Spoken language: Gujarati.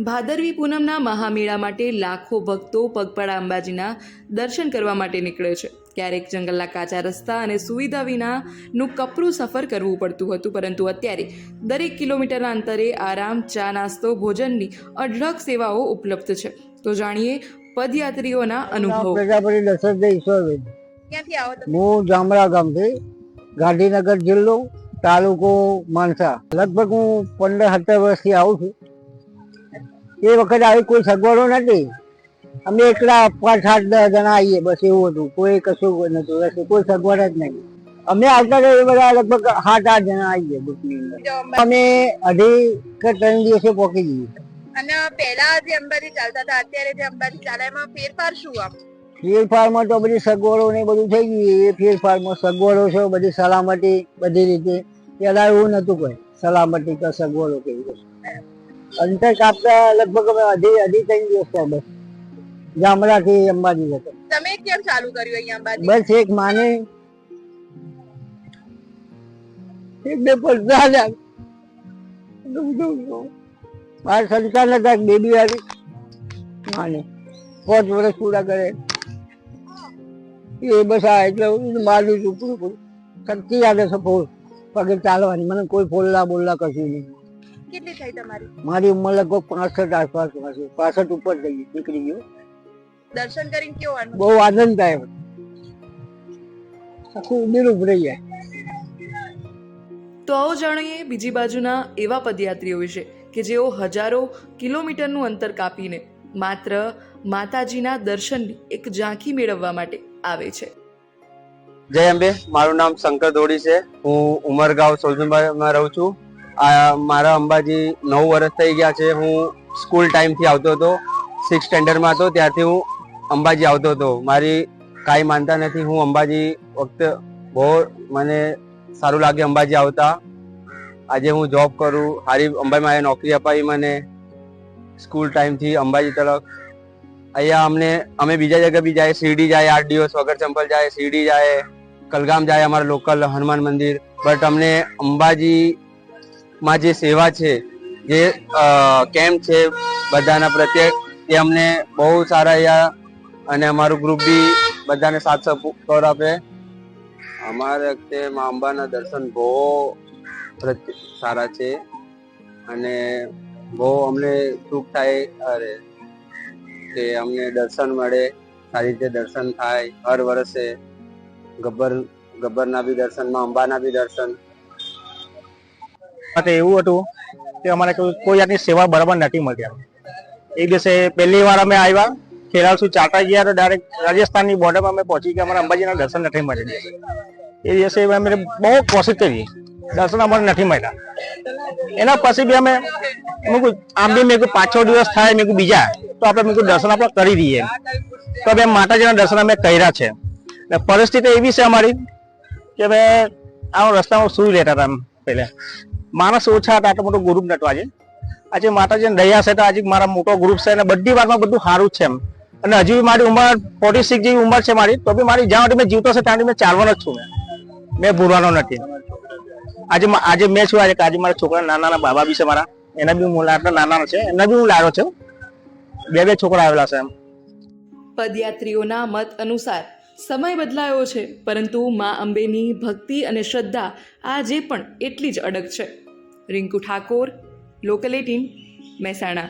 ભાદરવી પૂનમના મહામેળા માટે લાખો ભક્તો પગપાળા અંબાજીના દર્શન કરવા માટે નીકળે છે. ક્યારેક જંગલના કાચા રસ્તા અને સુવિધા વિનાનું કપરું સફર કરવું પડતું હતું, પરંતુ અત્યારે દરેક કિલોમીટરના અંતરે આરામ, ચા, નાસ્તો, ભોજનની અઢળક સેવાઓ ઉપલબ્ધ છે. તો જાણીએ પદયાત્રીઓના અનુભવો. પ્રજાપતિ દશરથભાઈ ઈશ્વરભાઈ. ક્યાંથી આવો તમે? હું જામરા ગામથી, ગાંધીનગર જિલ્લો, તાલુકો માનસા. લગભગ હું 15-17 વર્ષથી આવું છું. એ વખતે આવી કોઈ સગવડો નથી. અમે એકલા 5-8-10 જણા આવીએ, બસ એવું હતું. કોઈ કશું નતું, કોઈ સગવડ જ નહીં. અમે આવતા બધા લગભગ 7-8 જણા આવીએ ગ્રુપની અંદર. અમે 2.5 કે 3 દિવસે પહોંચી જઈએ. અને પહેલા જે અંબાજી ચાલતા હતા, અત્યારે જે અંબાજી ચાલે એમાં ફેરફાર શું આમ? ફેરફારમાં તો બધી સગવડો ને બધું થઈ ગયું. એ ફેરફારમાં સગવડો છે, બધી સલામતી બધી રીતે. પેલા એવું નતું કોઈ સલામતી કે સગવડો કેવી. અંતર કાપતા લગભગ અમે 2.5-3 દિવસ થયા બસ. ગામડાથી અંબાજી જતો. તમે કેમ ચાલુ કર્યું અહીંયા અંબાજી? બસ એક માને એક બે પડતા મારા સંતાન હતા, બેબી આવી માને 5 વર્ષ પૂરા કરે એ બસ. આ એટલે મારું છું પૂરું શક્તિ આવે છે પગે ચાલવાની. મને કોઈ ફોલ્લા બોલલા કશું નહીં. કેટલી થઈ તમારી? મારી ઉંમર લગભગ 65 આસપાસ હશે, 65 ઉપર થઈ નીકળી ગયો. દર્શન કરીને કેવો અનુભવ? બહુ આનંદ થાય, આખું નિરૂપ રહી જાય. તો આવો જાણીએ બીજી બાજુના એવા પદયાત્રીઓ વિશે કે જેઓ હજારો કિલોમીટરનું અંતર કાપીને માત્ર માતાજીના દર્શનની એક ઝાંખી મેળવવા માટે આવે છે. જય અંબે. મારું નામ શંકર દોડી છે. હું ઉમરગાંવ સોલજુંબામાં રહું છું. મારા અંબાજી 9 વર્ષ થઈ ગયા છે. હું સ્કૂલ ટાઈમથી આવતો હતો, 6th સ્ટેન્ડર્ડમાં હતો ત્યારથી હું અંબાજી આવતો હતો. મારી કાંઈ માનતા નથી. હું અંબાજી વખતે બહુ મને સારું લાગે અંબાજી આવતા. આજે હું જોબ કરું, હારી અંબાજીમાં નોકરી અપાવી મને સ્કૂલ ટાઈમથી અંબાજી તરફ. અહીંયા અમે બીજા જગ્યા બી જાય, શિરડી જાય 8 દિવસ વગર ચંપલ જાય, શિરડી જાય, કલગામ જાય, અમારા લોકલ હનુમાન મંદિર. બટ અમને અંબાજીમાં જે સેવા છે, જે કેમ્પ છે બધાના પ્રત્યે, એ અમને બહુ સારા અહીંયા. અને અમારું ગ્રુપ બી બધાને સાથ સપોર્ટ આપે. અમારે વખતે મા અંબાના દર્શન બહુ સારા છે અને બહુ અમને સુખ થાય. અરે કે અમને દર્શન મળે, સારી રીતે દર્શન થાય. હર વર્ષે ગબ્બરના બી દર્શન, માં અંબાના બી દર્શન. એવું હતું કે અમારે કોઈ જાતની સેવા બરાબર નથી મળતી. એક દિવસે પહેલી વાર અમે આવ્યા, ખેરાલુ ચાલતા ગયા તો ડાયરેક્ટ રાજસ્થાનની બોર્ડરમાં અમે પહોંચી ગયા. અમારા અંબાજીના દર્શન નથી મળ્યા. એ દિવસે અમે બહુ કોશિશ કરી, દર્શન અમારે નથી મળ્યા. એના પછી બી અમે આમ બી મેં 5-6 દિવસ થાય, મેં બીજા તો આપણે દર્શન આપણે કરી દઈએ. તો અમે માતાજીના દર્શન અમે કર્યા છે. પરિસ્થિતિ એવી છે અમારી કે અમે આ રસ્તામાં સુઈ લેતા હતા. પહેલા માણસ ઓછા હતા, આટલો મોટો ગ્રુપ નતો. આજે માતાજીની દયા છે તો આજે મારા મોટો ગ્રુપ છે અને બધી વાતમાં બધું સારું છે. અને હજી મારી ઉંમર 46 જેવી ઉંમર છે મારી, તો બી મારી જ્યાં સુધી મેં જીવતો છે ત્યાં મેં ચાલવાનો જ છું. મેં ભૂલવાનો નથી. આજે મેં છું. આજે મારા છોકરા નાના બાબા બી છે મારા, એના બી હું આટલા નાના છે, એના બી હું લાડો છું. 2 છોકરા આવેલા છે. પદયાત્રીઓના મત અનુસાર સમય બદલાયો છે, પરંતુ મા અંબેની ભક્તિ અને શ્રદ્ધા આજે પણ એટલી જ અડગ છે. રિંકુ ઠાકોર, લોકલ 18, મહેસાણા.